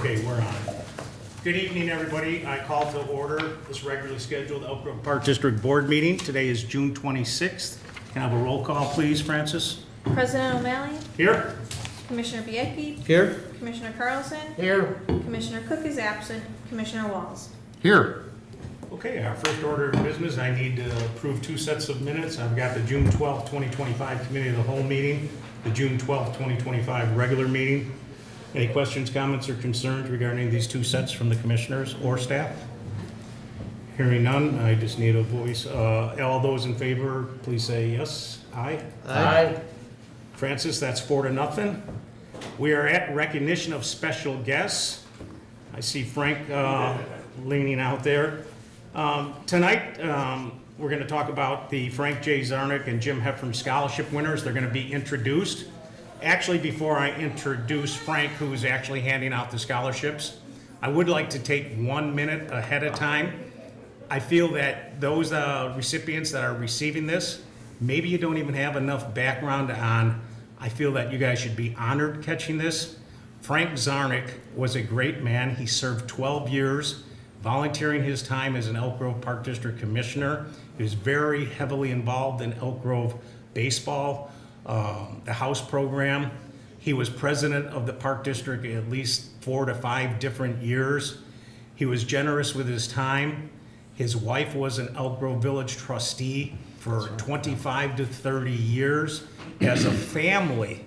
Okay, we're on. Good evening, everybody. I call to order this regularly scheduled Elk Grove Park District Board meeting. Today is June 26th. Can I have a roll call, please, Francis? President O'Malley, Here? Commissioner Biecki, Here. Commissioner Carlson, Here. Commissioner Cook is absent, Commissioner Walls. Here. Okay, our first order of business, I need to approve two sets of minutes. I've got the June 12th, 2025 Committee of the Whole meeting, the June 12th, 2025 regular meeting. Any questions, comments, or concerns regarding these two sets from the commissioners or staff? Hearing none, I just need a voice. All those in favor, please say yes. Aye. Aye. Francis, that's 4-0. We are at recognition of special guests. I see Frank leaning out there. Tonight, we're going to talk about the Frank J. Zarnick and Jim Heffern Scholarship winners. They're going to be introduced. Actually, before I introduce Frank, who's actually handing out the scholarships, I would like to take 1 minute ahead of time. I feel that those recipients that are receiving this, maybe you don't even have enough background on. I feel that you guys should be honored catching this. Frank Zarnick was a great man. He served 12 years, volunteering his time as an Elk Grove Park District Commissioner. He was very heavily involved in Elk Grove baseball, the house program. He was president of the Park District at least 4 to 5 different years. He was generous with his time. His wife was an Elk Grove Village trustee for 25 to 30 years. As a family,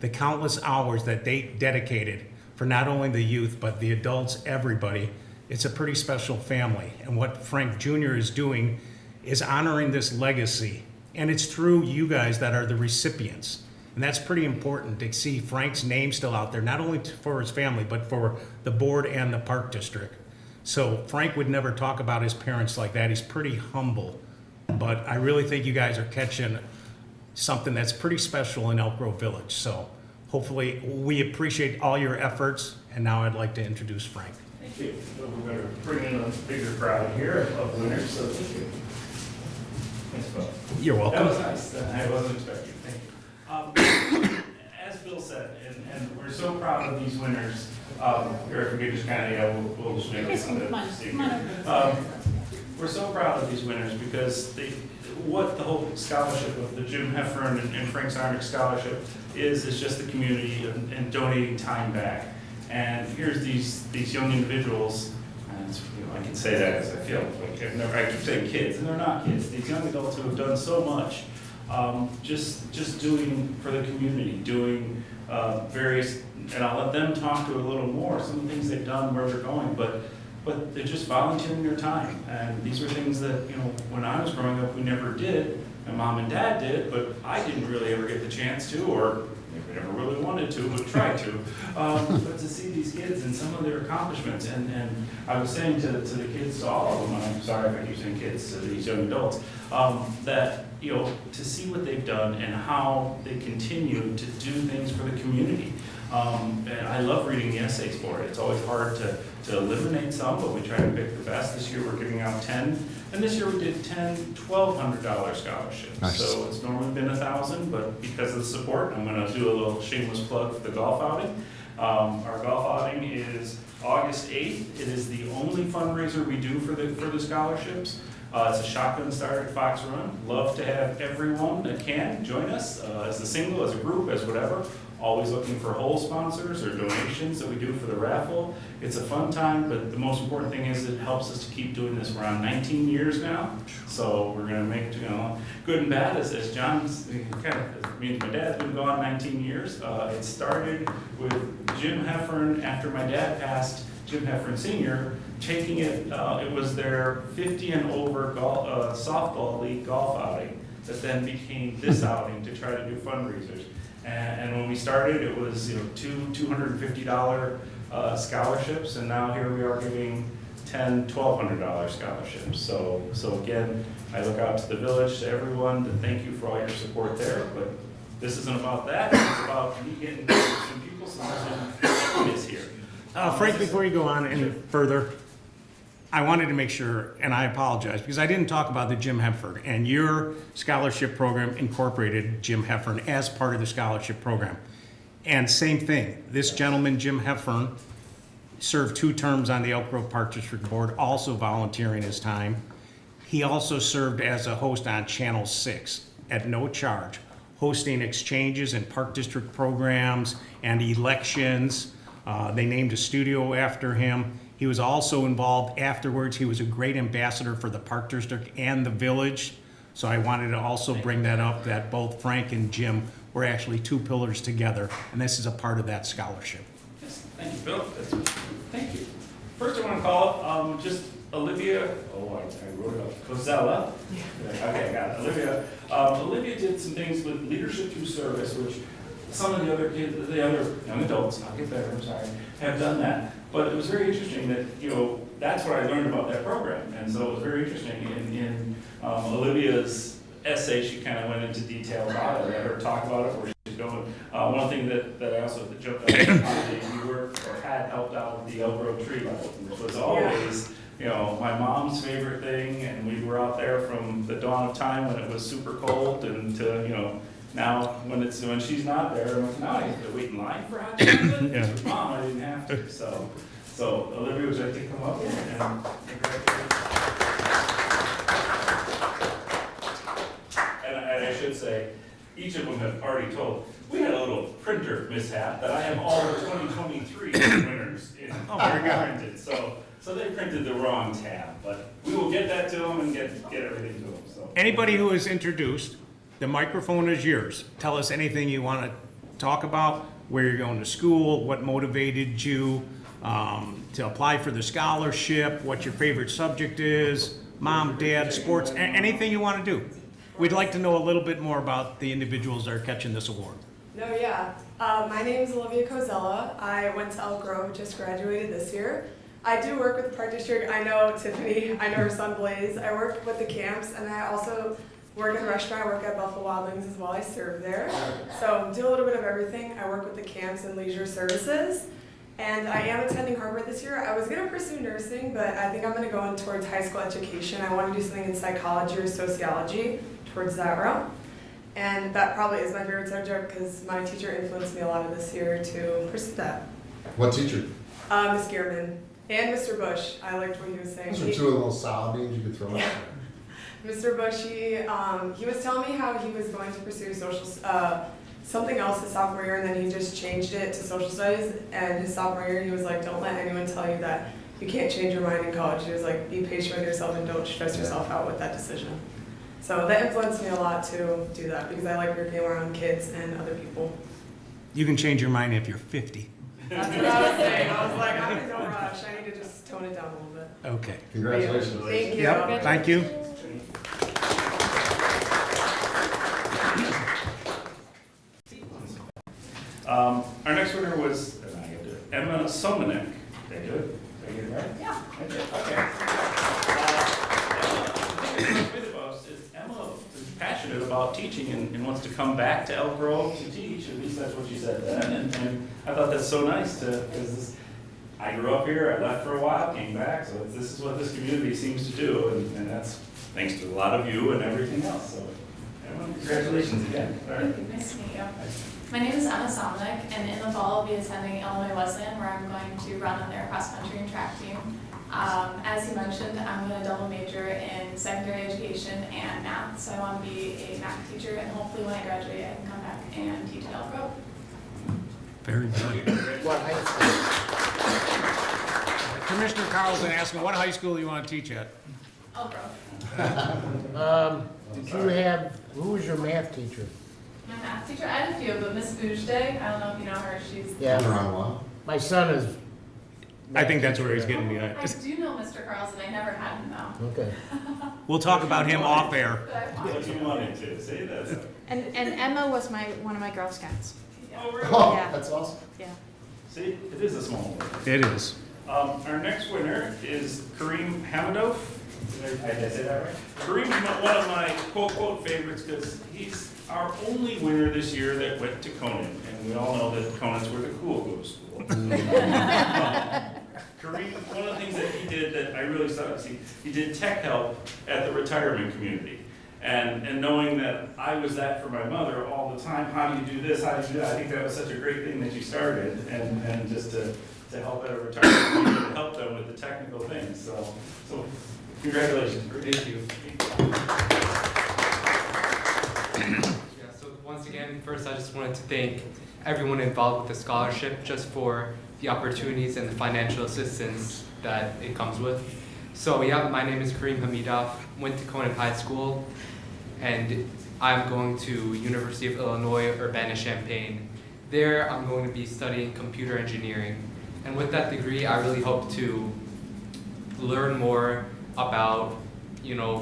the countless hours that they dedicated for not only the youth, but the adults, everybody, it's a pretty special family. And what Frank Jr. is doing is honoring this legacy. And it's through you guys that are the recipients. And that's pretty important to see Frank's name still out there, not only for his family, but for the board and the Park District. So Frank would never talk about his parents like that. He's pretty humble. But I really think you guys are catching something that's pretty special in Elk Grove Village. So hopefully we appreciate all your efforts. And now I'd like to introduce Frank. Thank you. So we're going to bring in a bigger crowd here of winners, so thank you. Thanks, Bill. You're welcome. That was nice. I wasn't expecting. Thank you. As Bill said, and we're so proud of these winners. Here, if we could just kind of, we'll just make it we're so proud of these winners because what the whole scholarship of the Jim Heffern and Frank Zarnick scholarship is just the community and donating time back. And here's these young individuals, and I can say that because I feel like I keep saying kids, and they're not kids. These young adults who have done so much, just doing for the community, doing various, and I'll let them talk to a little more, some of the things they've done, where they're going, but they're just volunteering their time. And these were things that, when I was growing up, we never did. My mom and dad did, but I didn't really ever get the chance to, or maybe never really wanted to, but tried to. But to see these kids and some of their accomplishments, and I was saying to the kids, to all of them, and I'm sorry if I keep saying kids, to these young adults, that, to see what they've done and how they continue to do things for the community. And I love reading the essays for it. It's always hard to eliminate some, but we try to pick the best. This year we're giving out 10, and this year we did 10 $1,200 scholarships. Nice. So it's normally been $1,000, but because of the support, I'm going to do a little shameless plug for the golf outing. Our golf outing is August 8th. It is the only fundraiser we do for the scholarships. It's a shotgun start at Fox Run. Love to have everyone that can join us as a single, as a group, as whatever. Always looking for whole sponsors or donations that we do for the raffle. It's a fun time, but the most important thing is it helps us to keep doing this. We're on 19 years now, so we're going to make good and bad. As John's kind of means, my dad's been gone 19 years. It started with Jim Heffern after my dad passed. Jim Heffern Sr. taking it. It was their 50 and over softball league golf outing that then became this outing to try to do fundraisers. And when we started, it was two $250 scholarships, and now here we are giving 10 $1,200 scholarships. So again, I look out to the village, to everyone, to thank you for all your support there. But this isn't about that. It's about me getting some people, so some is here. Frank, before you go on any further, I wanted to make sure, and I apologize, because I didn't talk about the Jim Heffern, and your scholarship program incorporated Jim Heffern as part of the scholarship program. And same thing, this gentleman, Jim Heffern, served 2 terms on the Elk Grove Park District Board, also volunteering his time. He also served as a host on Channel 6 at no charge, hosting exchanges and Park District programs and elections. They named a studio after him. He was also involved afterwards. He was a great ambassador for the Park District and the village. So I wanted to also bring that up, that both Frank and Jim were actually 2 pillars together, and this is a part of that scholarship. Yes, thank you, Bill. Thank you. First, I want to call up just Olivia, I wrote it up, Cozella. Okay, I got it. Olivia did some things with Leadership Through Service, which some of the other kids, the other young adults, I'll get better, I'm sorry, have done that. But it was very interesting that, that's what I learned about that program. And so it was very interesting. In Olivia's essay, she kind of went into detail about it. I heard her talk about it, where she's going. One thing that I also jumped out at, you were or had helped out with the Elk Grove tree level, which was always, my mom's favorite thing. And we were out there from the dawn of time when it was super cold and to, now when she's not there, I'm like, now I have to wait in line for hot chocolate. Yeah. Mom, I didn't have to. So Olivia, would you like to come up and I should say, each of them have already told. We had a little printer mishap that I have all the 2023 winners in printed. So they printed the wrong tab, but we will get that to them and get everything to them. So Anybody who is introduced, the microphone is yours. Tell us anything you want to talk about, where you're going to school, what motivated you to apply for the scholarship, what your favorite subject is, mom, dad, sports, anything you want to do. We'd like to know a little bit more about the individuals that are catching this award. No, yeah. My name is Olivia Cozella. I went to Elk Grove, just graduated this year. I do work with the Park District. I know Tiffany, I know her son Blaze. I work with the camps, and I also work in a restaurant. I work at Buffalo Wild Wings as well. I serve there. So do a little bit of everything. I work with the camps and leisure services. And I am attending Harvard this year. I was going to pursue nursing, but I think I'm going to go in towards high school education. I want to do something in psychology or sociology, towards that route. And that probably is my favorite subject because my teacher influenced me a lot of this year to pursue that. What teacher? Ms. Gearman and Mr. Bush. I liked what he was saying. Those are 2 of the most solid names you could throw out there. Mr. Bush, he was telling me how he was going to pursue something else his sophomore year, and then he just changed it to social studies. And his sophomore year, he was like, don't let anyone tell you that you can't change your mind in college. He was like, be patient with yourself and don't stress yourself out with that decision. So that influenced me a lot to do that because I like working around kids and other people. You can change your mind if you're 50. That's what I was saying. I was like, I'm in no rush. I need to just tone it down a little bit. Okay. Congratulations. Thank you. Yep, thank you. Our next winner was Emma Somanek. Did I do it? Did I get it right? Yeah. I did. Okay. The thing that's great about us is Emma is passionate about teaching and wants to come back to Elk Grove to teach. At least that's what she said then. And I thought that's so nice because I grew up here. I left for a while, came back. So this is what this community seems to do, and that's thanks to a lot of you and everything else. So, Emma, congratulations again. All right. Thank you. Nice to meet you. My name is Emma Somnick, and in the fall I'll be attending Illinois Wesleyan, where I'm going to run on their cross-country and track team. As you mentioned, I'm going to double major in secondary education and math, so I want to be a math teacher, and hopefully when I graduate I can come back and teach at Elk Grove. Very good. Commissioner Carlson asking, what high school do you want to teach at? Elk Grove. Did you have, who was your math teacher? My math teacher, I had a few, but Miss Boujde, I don't know if you know her, she's... Been around a while. My son is. I think that's where he's getting me I at. do know Mr. Carlson, I never had him though. Okay. We'll talk about him off air. But I want What to. you wanted to say that. And Emma was one of my Girl Scouts. Oh, really? Oh, Yeah. that's awesome. Yeah. See, it is a small world. It is. Our next winner is Kareem Hamadouf. Did I say that right? Kareem's one of my quote favorites because he's our only winner this year that went to Conan. And we all know that Conan's where the cool go to school. Kareem, one of the things that he did that I really saw, he did tech help at the retirement community. And knowing that I was that for my mother all the time, how do you do this, how do you do that? I think that was such a great thing that you started, and just to to help at a retirement community, to help them with the technical things. So congratulations. Thank you. Yeah, so once again, first I just wanted to thank everyone involved with the scholarship just for the opportunities and the financial assistance that it comes with. So yeah, my name is Kareem Hamidov, went to Conant High School, and I'm going to University of Illinois, Urbana-Champaign. There I'm going to be studying computer engineering. And with that degree, I really hope to learn more about,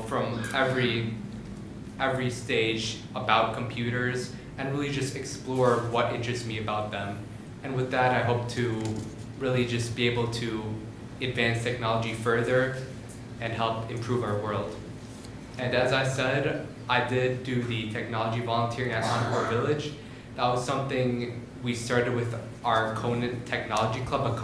from every stage about computers and really just explore what interests me about them. And with that, I hope to really just be able to advance technology further and help improve our world. And as I said, I did do the technology volunteering at Encore Village. That was something we started with our Conant Technology Club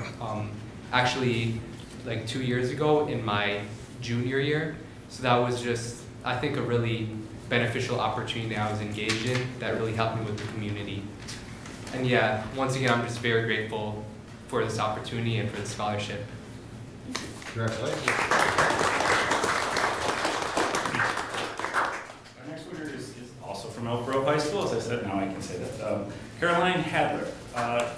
actually like 2 years ago in my junior year. So that was just, I think, a really beneficial opportunity I was engaged in that really helped me with the community. And yeah, once again, I'm just very grateful for this opportunity and for the scholarship. Congratulations. Our next winner is also from Elk Grove High School, as I said, now I can say that. Caroline Hadler.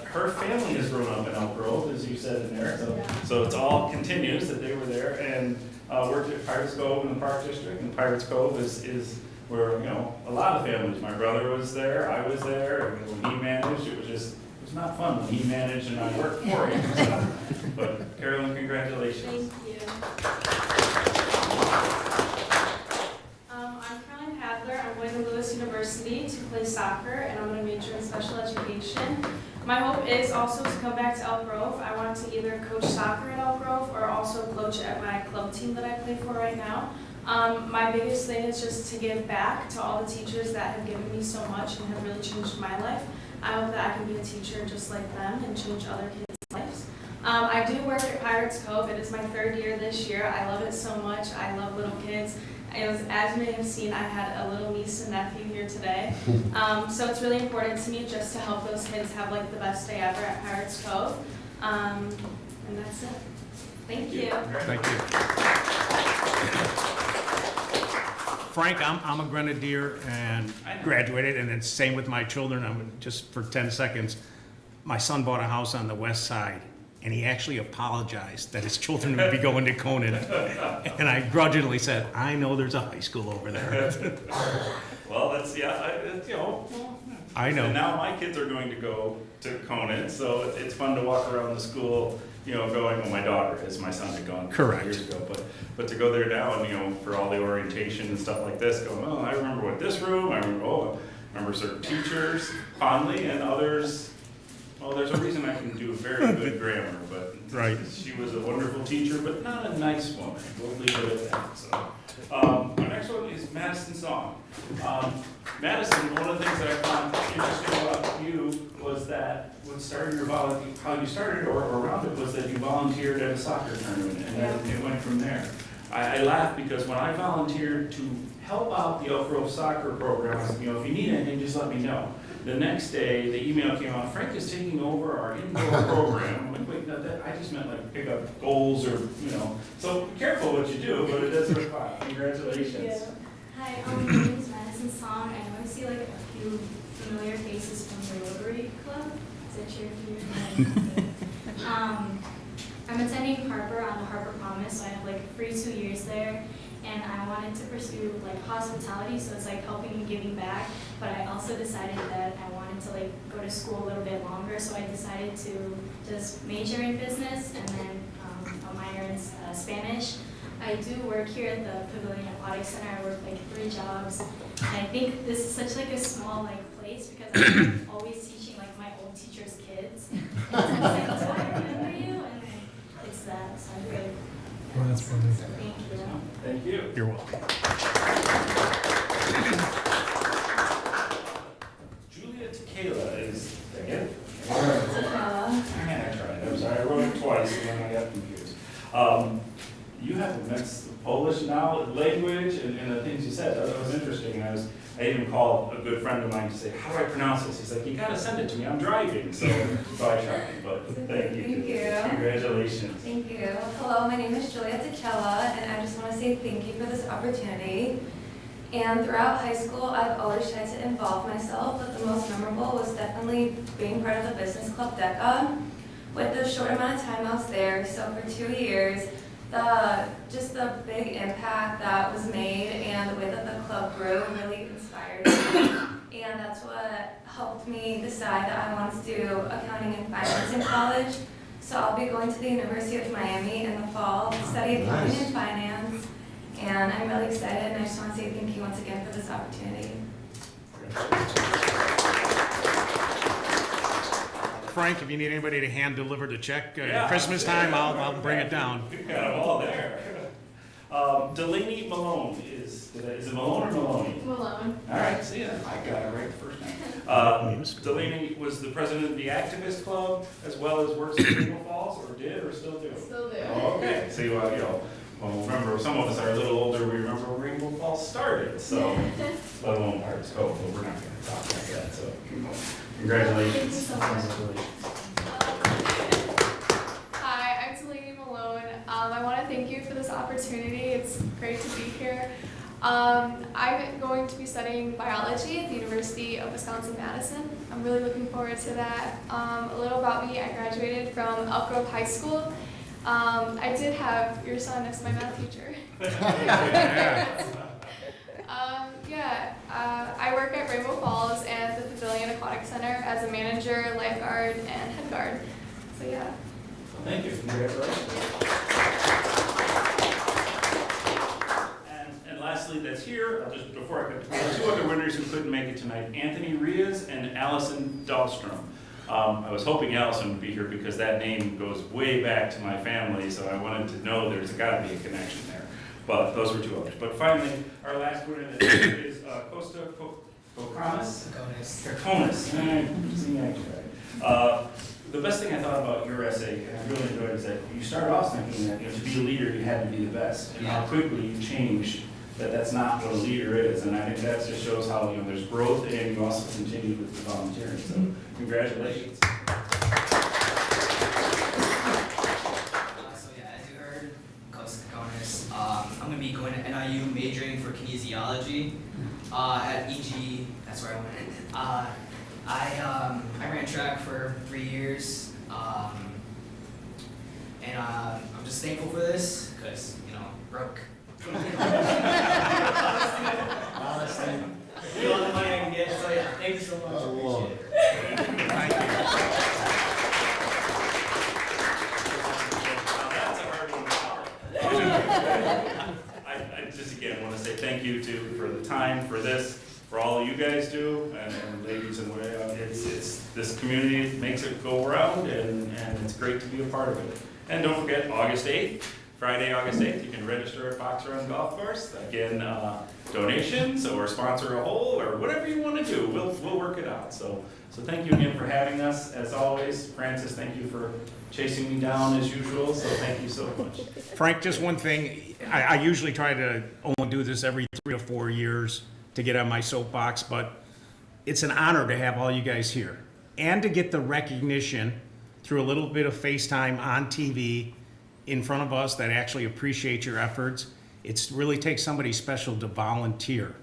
Her family has grown up in Elk Grove, as you said in there, so it's all continues that they were there and worked at Pirates Cove in the Park District, and Pirates Cove is where, a lot of families, my brother was there, I was there, and when he managed, it was not fun when he managed and I worked for him, so. But Carolyn, congratulations. Thank you. I'm Caroline Hadler. I'm going to Lewis University to play soccer, and I'm going to major in special education. My hope is also to come back to Elk Grove. I want to either coach soccer at Elk Grove or also coach at my club team that I play for right now. My biggest thing is just to give back to all the teachers that have given me so much and have really changed my life. I hope that I can be a teacher just like them and change other kids' lives. I do work at Pirates Cove. It is my 3rd year this year. I love it so much. I love little kids. As you may have seen, I had a little niece and nephew here today. So it's really important to me just to help those kids have like the best day ever at Pirates Cove. And that's it. Thank you. Thank you. Frank, I'm a grenadier and graduated, and it's same with my children. Just for 10 seconds, my son bought a house on the west side, and he actually apologized that his children would be going to Conant. And I grudgingly said, I know there's a high school over there. Well, that's, I know. And now my kids are going to go to Conant, so it's fun to walk around the school, going, well, my daughter is, my son had gone Correct. years ago, but to go there now and, for all the orientation and stuff like this, going, oh, I remember what this room, I remember certain teachers fondly, and others, well, there's a reason I can do very good grammar, but Right. She was a wonderful teacher, but not a nice woman. We'll leave it at that. So, our next one is Madison Song. Madison, one of the things that I found interesting about you was that what started your volunteer, how you started or around it was that you volunteered at a soccer tournament, and then it went from there. I laugh because when I volunteered to help out the Elk Grove soccer program, I said, if you need anything, just let me know. The next day, the email came out, Frank is taking over our indoor program. I'm like, wait, no, I just meant like pick up goals or, So be careful what you do, but it does work fine. Congratulations. Hi, my name is Madison Song. I know I see like a few familiar faces from the Rotary Club. Is that cheer for I'm attending Harper on the Harper Promise, so I have like free 2 years there. And I wanted to pursue like hospitality, so it's like helping and giving back. But I also decided that I wanted to like go to school a little bit longer, so I decided to just major in business and then a minor in Spanish. I do work here at the Pavilion Aquatic Center. I work like 3 jobs, and I think this is such like a small like place because I'm always teaching like my old teacher's kids. And so it's like, oh, I remember you, and it's that. So I'm really. Well, that's funny. Thank you. Thank you. You're welcome. Julia Tequila is again. I tried. I'm sorry. I wrote it twice and then I got confused. You have a mix of Polish now language and the things you said. That was interesting. I even called good friend of mine to say, how do I pronounce this? He's like, you gotta send it to me, I'm driving, so I tried, but thank you. Thank you. Congratulations. Thank you. Hello, my name is Julia Tachella, and I just want to say thank you for this opportunity. And throughout high school, I've always tried to involve myself, but the most memorable was definitely being part of the Business Club DECA. With the short amount of time I was there, so for 2 years, just the big impact that was made and the way that the club grew really inspired me. And that's what helped me decide that I wanted to do accounting and finance in college. So I'll be going to the University of Miami in the fall to study accounting and finance. And I'm really excited, and I just want to say thank you once again for this opportunity. Frank, if you need anybody to hand deliver the check Yeah, at Christmas time, I'll bring it down. We've got them all there. Delaney Malone is it Malone or Maloney? Malone. All right, see ya. I got it right the first time. Delaney was the president of the Activist Club, as well as works in Rainbow Falls, or did, or still do? Still do. Oh, okay. So, well, remember, some of us are a little older, we remember when Rainbow Falls started, so, let alone Parks Cove, but we're not gonna talk like that, so, congratulations. Thank you so much. Hi, I'm Delaney Malone. I want to thank you for this opportunity. It's great to be here. I'm going to be studying biology at the University of Wisconsin-Madison. I'm really looking forward to that. A little about me, I graduated from Elk Grove High School. I did have your son as my math teacher. I work at Rainbow Falls and the Pavilion Aquatic Center as a manager, lifeguard, and head guard. So yeah. Thank you. Congratulations. And lastly, that's here, before I could, there are two other winners who couldn't make it tonight, Anthony Riaz and Allison Dahlstrom. I was hoping Allison would be here because that name goes way back to my family, so I wanted to know there's gotta be a connection there. But those were two others. But finally, our last winner is Costa Kokonis. The best thing I thought about your essay, and I really enjoyed it, is that you started off thinking that to be a leader, you had to be the best. And how quickly you changed that that's not what a leader is. And I think that just shows how there's growth and you also continue with the volunteering. So congratulations. As you heard, Costa Kokonis, I'm going to be going to NIU majoring for kinesiology at EG. That's where I went. I ran track for 3 years, and I'm just thankful for this because, broke. Honestly. You all the money I can get, so yeah, thank you so much. Appreciate it. Thank you. That's a hard one. I just again want to say thank you for the time, for this, for all you guys do, and ladies and women. It's this community makes it go around, and it's great to be a part of it. And don't forget, August 8th, Friday, August 8th, you can register at Fox Run Golf Course. Again, donations or sponsor a hole or whatever you want to do, we'll work it out. So thank you again for having us. As always, Francis, thank you for chasing me down as usual. So thank you so much. Frank, just one thing. I usually try to only do this every 3 to 4 years to get on my soapbox, but it's an honor to have all you guys here and to get the recognition through a little bit of FaceTime on TV in front of us that actually appreciate your efforts. It really takes somebody special to volunteer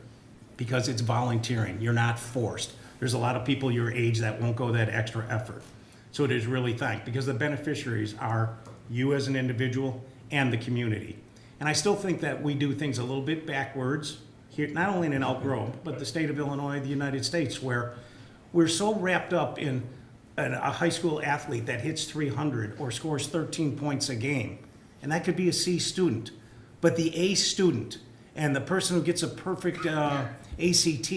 because it's volunteering. You're not forced. There's a lot of people your age that won't go that extra effort. So it is really thanked because the beneficiaries are you as an individual and the community. And I still think that we do things a little bit backwards here, not only in Elk Grove, but the state of Illinois, the United States, where we're so wrapped up in a high school athlete that hits 300 or scores 13 points a game, and that could be a C student. But the A student and the person who gets a perfect ACT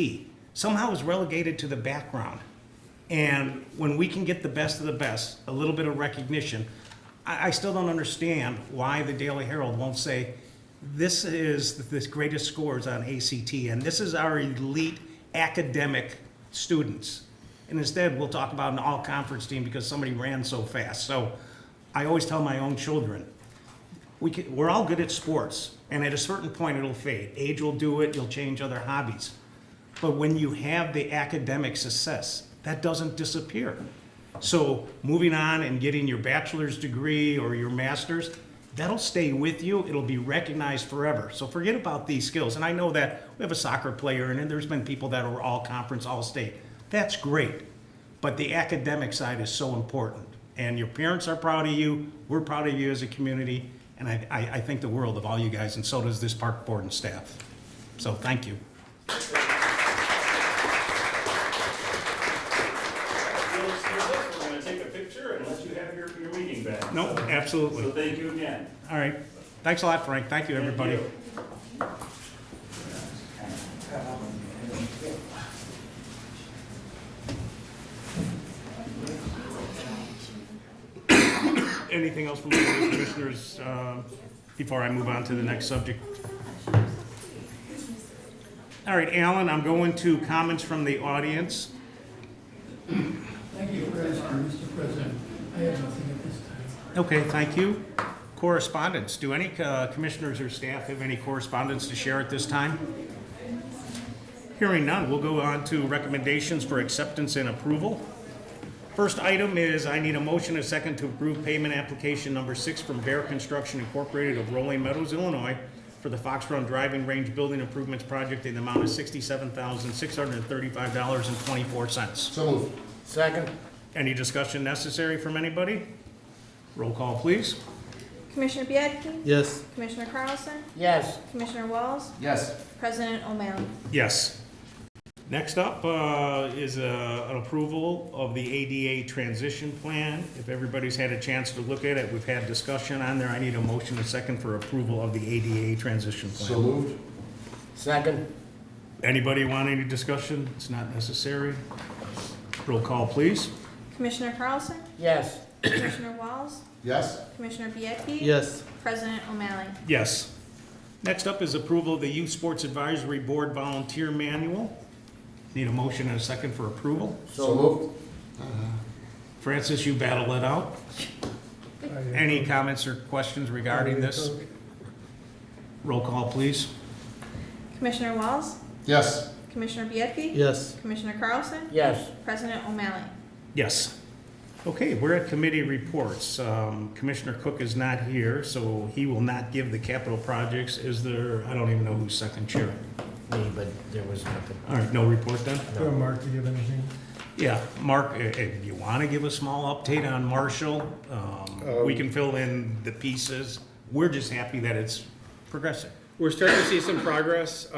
somehow is relegated to the background. And when we can get the best of the best, a little bit of recognition, I still don't understand why the Daily Herald won't say, this is the greatest scores on ACT, and this is our elite academic students. And instead, we'll talk about an all-conference team because somebody ran so fast. So I always tell my own children, we're all good at sports, and at a certain point, it'll fade. Age will do it, you'll change other hobbies. But when you have the academic success, that doesn't disappear. So moving on and getting your bachelor's degree or your master's, that'll stay with you. It'll be recognized forever. So forget about these skills. And I know that we have a soccer player, and there's been people that are all conference, all state. That's great. But the academic side is so important. And your parents are proud of you. We're proud of you as a community. And I think the world of all you guys, and so does this park board and staff. So thank you. We're going to take a picture and let you have your meeting back. No, absolutely. So thank you again. All right. Thanks a lot, Frank. Thank you, everybody. Anything else from the commissioners before I move on to the next subject? All right, Alan, I'm going to comments from the audience. Thank you for asking, Mr. President. I have nothing at this time. Okay, thank you. Correspondence. Do any commissioners or staff have any correspondence to share at this time? Hearing none, we'll go on to recommendations for acceptance and approval. First item is I need a motion and a second to approve payment application number 6 from Bear Construction Incorporated of Rolling Meadows, Illinois for the Fox Run Driving Range Building Improvements Project in the amount of $67,635.24. So moved. Second? Any discussion necessary from anybody? Roll call, please. Commissioner Biedke? Yes. Commissioner Carlson? Yes. Commissioner Walls? Yes. President O'Malley? Yes. Next up is an approval of the ADA transition plan. If everybody's had a chance to look at it, we've had discussion on there. I need a motion and a second for approval of the ADA transition plan. So moved. Second? Anybody want any discussion? It's not necessary. Roll call, please. Commissioner Carlson? Yes. Commissioner Walls? Yes. Commissioner Biedke? Yes. President O'Malley? Yes. Next up is approval of the Youth Sports Advisory Board Volunteer Manual. Need a motion and a second for approval. So moved. Francis, you battle it out. Any comments or questions regarding this? Roll call, please. Commissioner Walls? Yes. Commissioner Biedke? Yes. Commissioner Carlson? Yes. President O'Malley? Yes. Okay, we're at committee reports. Commissioner Cook is not here, so he will not give the capital projects. Is there, I don't even know who's second chair. Me, but there was nothing. All right, no report then? Do Mark to give anything? Yeah, Mark, if you want to give a small update on Marshall, we can fill in the pieces. We're just happy that it's progressing. We're starting to see some progress.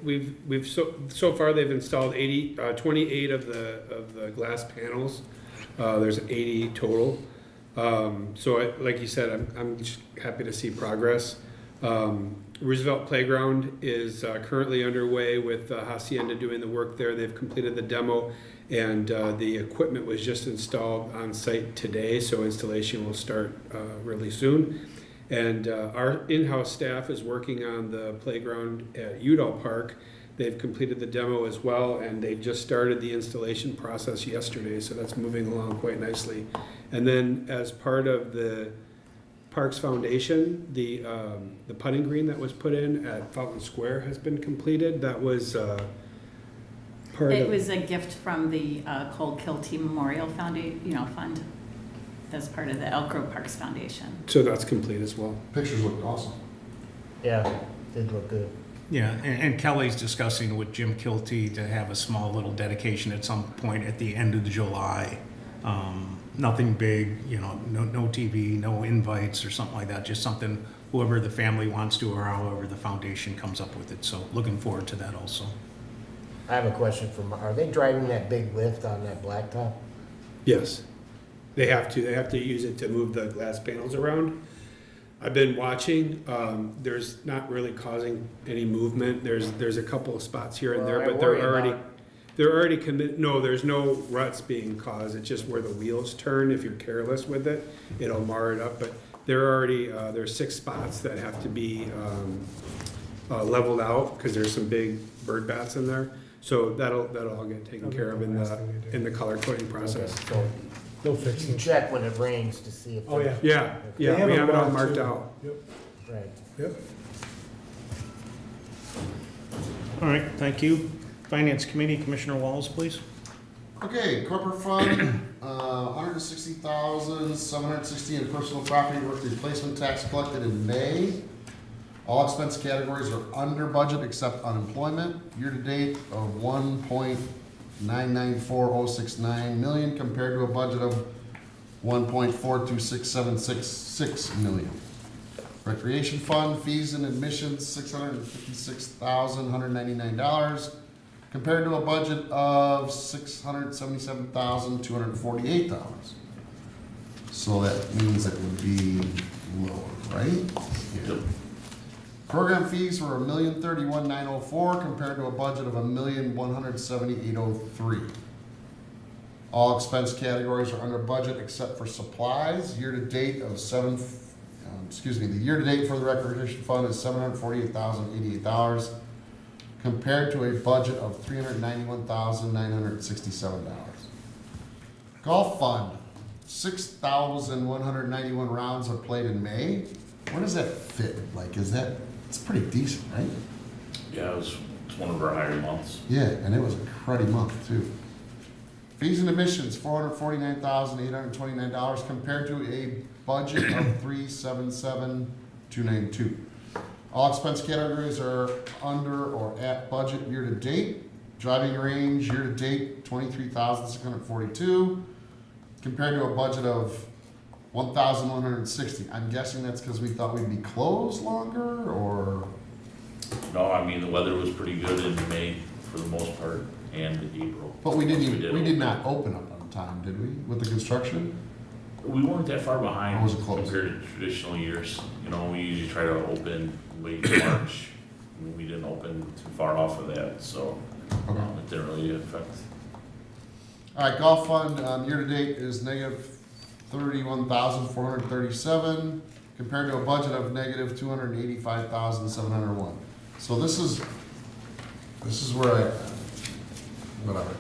We've so far they've installed 28 of the glass panels. There's 80 total. So like you said, I'm just happy to see progress. Roosevelt Playground is currently underway with Hacienda doing the work there. They've completed the demo, and the equipment was just installed on site today, so installation will start really soon. And our in-house staff is working on the playground at Udall Park. They've completed the demo as well, and they just started the installation process yesterday, so that's moving along quite nicely. And then as part of the Parks Foundation, the putting green that was put in at Fountain Square has been completed. That was part of... It was a gift from the Cold Kilty Memorial Fund. That's part of the Elk Grove Parks Foundation. So that's complete as well. Pictures look awesome. Yeah, did look good. Yeah, and Kelly's discussing with Jim Kilty to have a small little dedication at some point at the end of July. Nothing big, no TV, no invites or something like that, just something whoever the family wants to or however the foundation comes up with it. So looking forward to that also. I have a question are they driving that big lift on that blacktop? Yes, they have to. They have to use it to move the glass panels around. I've been watching. There's not really causing any movement. There's a couple of spots here and there, but they're already committed. No, there's no ruts being caused. It's just where the wheels turn. If you're careless with it, it'll mar it up. But there's 6 spots that have to be leveled out because there's some big bird bats in there. So that'll all get taken care of in the color coding process. So They'll fix you it. check when it rains to see if. Oh, yeah. Yeah, They we have it all marked marked too. out. Yep, Right. yep. All right, thank you. Finance Committee, Commissioner Walls, please. Okay, corporate fund, 160,760 in personal property worth replacement tax collected in May. All expense categories are under budget except unemployment. Year-to-date of 1.994069 million compared to a budget of 1.426766 million. Recreation fund, fees and admissions, $656,199 compared to a budget of $677,248. So that means it would be lower, right? Yeah. Program fees were $1,031,904 compared to a budget of $1,178,003. All expense categories are under budget except for supplies. Year-to-date of the year-to-date for the recreation fund is $748,088 compared to a budget of $391,967. Golf fund, 6,191 rounds are played in May. Where does that fit? Like, it's pretty decent, right? Yeah, it's one of our higher months. Yeah, and it was a cruddy month too. Fees and admissions, $449,829 compared to a budget of $377,292. All expense categories are under or at budget year to date. Driving range year to date, $23,642 compared to a budget of $1,160. I'm guessing that's because we thought we'd be closed longer, or? No, I mean, the weather was pretty good in May for the most part, and April. But we did open. not open up on time, did we, with the construction? We weren't that far behind Or was it close? compared to traditional years. You know, we usually try to open late March. We didn't open too far off of that, so it didn't really affect. All right, golf fund, year-to-date is negative $31,437 compared to a budget of negative $285,701. So this is where whatever.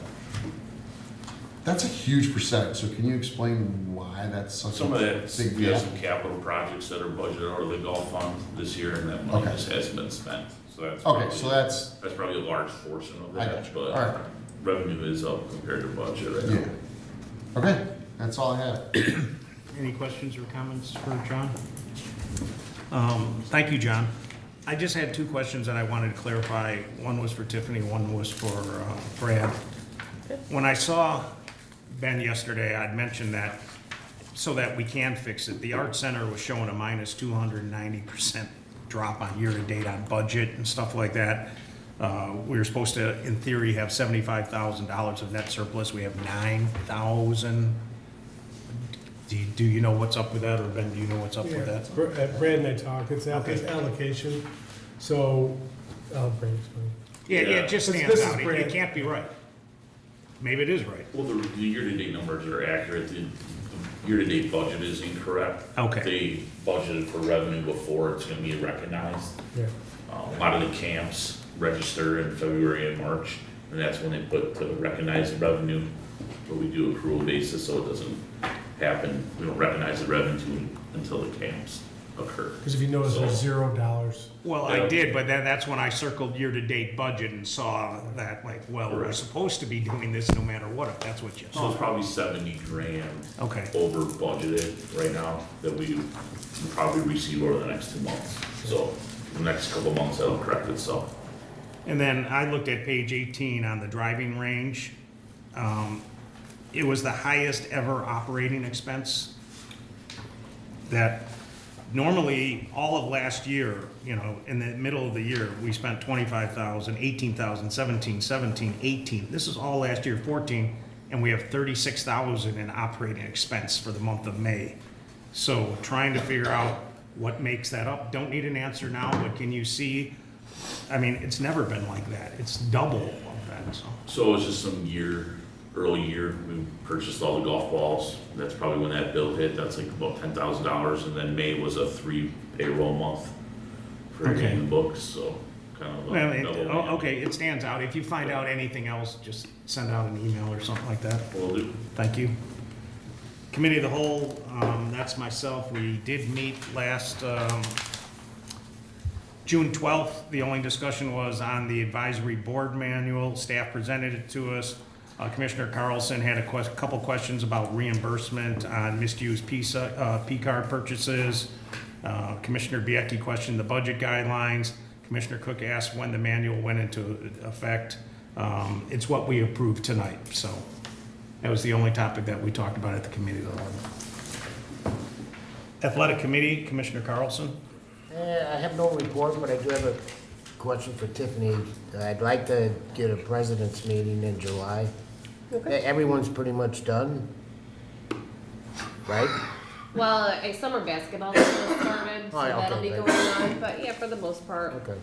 That's a huge percentage, so can you explain why that's such Some of a that, big we have gap? some capital projects that are budgeted out of the golf fund this year, and that money Okay. just hasn't been spent. So that's Okay, probably- so that's, probably a large portion of I that, got you. but All right. revenue is up compared to budget right yeah. now. Okay, that's all I have. Any questions or comments for John? Thank you, John. I just had two questions that I wanted to clarify. One was for Tiffany, one was for Brad. When I saw Ben yesterday, I'd mentioned that so that we can fix it. The Art Center was showing a minus 290% drop on year-to-date on budget and stuff like that. We were supposed to, in theory, have $75,000 of net surplus. We have 9,000. Do you know what's up with that, or Ben, do you know what's up with that? Brad and I talked, it's allocation, so, Brad, explain. Yeah, it just This stands is out. It Brad. can't be right. Maybe it is right. Well, the year-to-date numbers are accurate. The year-to-date budget is incorrect. Okay. They budgeted for revenue before it's gonna be recognized. Yeah. A lot of the camps register in February and March, and that's when they put to recognize the revenue. But we do accrual basis, so it doesn't happen, we don't recognize the revenue until the camps occur. Because if you notice, there's $0. Well, I did, but that's when I circled year-to-date budget and saw that, like, well, we're Correct. supposed to be doing this no matter what, if that's what you So it's thought. probably 70 grand Okay. over budgeted right now that we will probably receive over the next 2 months. So the next couple of months, that'll correct itself. And then I looked at page 18 on the driving range. It was the highest ever operating expense that normally all of last year, you know, in the middle of the year, we spent 25,000, 18,000, 17, 18. This is all last year, 14, and we have 36,000 in operating expense for the month of May. So trying to figure out what makes that up. Don't need an answer now, but can you see? I mean, it's never been like that. It's double of that, so. So it's just some early year, we purchased all the golf balls. That's probably when that bill hit. That's like about $10,000. And then May was a 3 payroll month for Okay. getting the books, so kind of. Well, double. okay, it stands out. If you find out anything else, just send out an email or something like that. Will do. Thank you. Committee of the Whole, that's myself. We did meet last June 12th, the only discussion was on the advisory board manual. Staff presented it to us. Commissioner Carlson had a couple questions about reimbursement on misused P-card purchases. Commissioner Biecki questioned the budget guidelines. Commissioner Cook asked when the manual went into effect. It's what we approved tonight, so that was the only topic that we talked about at the committee level. Athletic Committee, Commissioner Carlson. I have no report, but I do have a question for Tiffany. I'd like to get a president's meeting in July. Everyone's pretty much done, right? Well, a summer basketball just started, so Oh, yeah, that'll okay, be great. going on, but yeah, for the most part, Okay.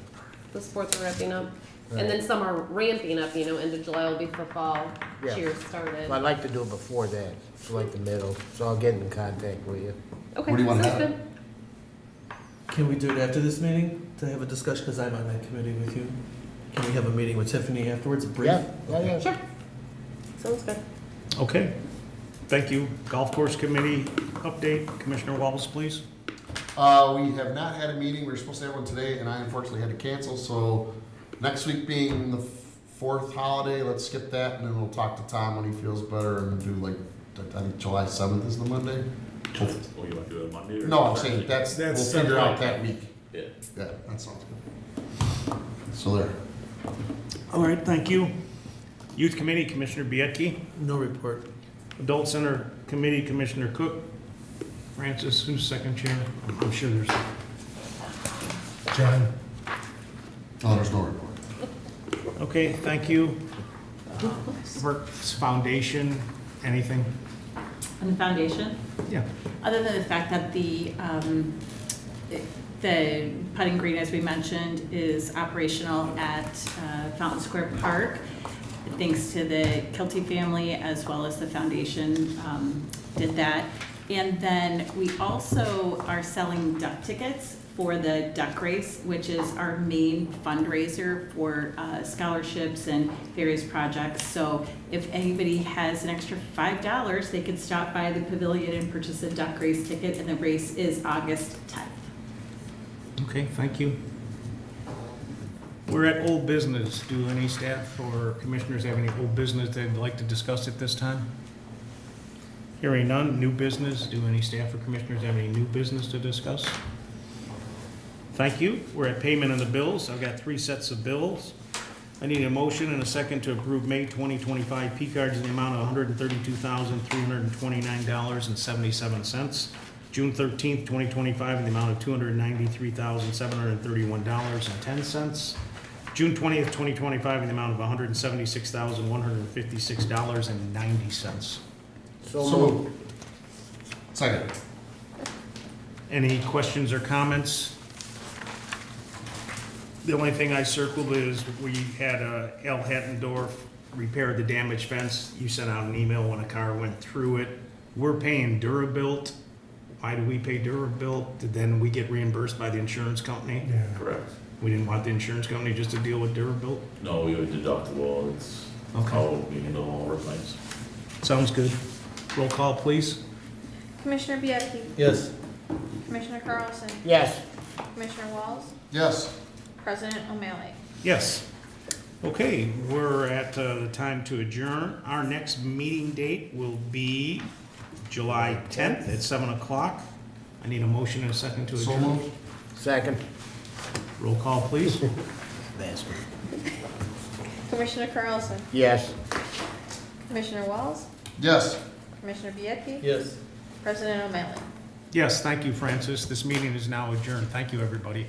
the sports are wrapping up. Right. And then some are ramping up, you know, end of July will be football, Yeah. cheers started. Well, I'd like to do it before that, so like the middle, so I'll get in contact with you. Okay, What do you want to sounds have? good. Can we do it after this meeting to have a discussion, because I'm on that committee with you? Can we have a meeting with Tiffany afterwards, a brief? Yeah. Sure. Sounds good. Okay, thank you. Golf Course Committee update, Commissioner Wallace, please. We have not had a meeting. We were supposed to have one today, and I unfortunately had to cancel. So next week being the fourth holiday, let's skip that, and then we'll talk to Tom when he feels better, and do like, I think July 7th is the Monday. Oh, you want to do it Monday or? No, I'm saying we'll figure out that week. Yeah. Yeah, that sounds good. So there. All right, thank you. Youth Committee, Commissioner Biecki. No report. Adult Center Committee, Commissioner Cook. Francis, who's second chair? I'm sure there's. John? Oh, there's no report. Okay, thank you. Works Foundation, anything? On the foundation? Yeah. Other than the fact that the putting green, as we mentioned, is operational at Fountain Square Park, thanks to the Kilty family as well as the foundation did that. And then we also are selling duck tickets for the duck race, which is our main fundraiser for scholarships and various projects. So if anybody has an extra $5, they can stop by the pavilion and purchase a duck race ticket, and the race is August 10th. Okay, thank you. We're at old business. Do any staff or commissioners have any old business they'd like to discuss at this time? Hearing none, new business. Do any staff or commissioners have any new business to discuss? Thank you. We're at payment of the bills. I've got 3 sets of bills. I need a motion and a second to approve May 2025 P cards in the amount of $132,329.77. June 13th, 2025 in the amount of $293,731.10. June 20th, 2025 in the amount of $176,156.90. So moved. Second. Any questions or comments? The only thing I circled is we had L. Hattendorf repair the damaged fence. You sent out an email when a car went through it. We're paying Durabuilt. Why do we pay Durabuilt? Then we get reimbursed by the insurance company? Yeah. Correct. We didn't want the insurance company just to deal with Durabuilt? No, we have a deductible. It's Okay. how we handle all our claims. Sounds good. Roll call, please. Commissioner Biecki. Yes. Commissioner Carlson. Yes. Commissioner Walls. Yes. President O'Malley. Yes. Okay, we're at the time to adjourn. Our next meeting date will be July 10th at 7 o'clock. I need a motion and a second to So adjourn. moved. Second. Roll call, please. Bastard. Commissioner Carlson. Yes. Commissioner Walls. Yes. Commissioner Biecki. Yes. President O'Malley. Yes, thank you, Francis. This meeting is now adjourned. Thank you, everybody.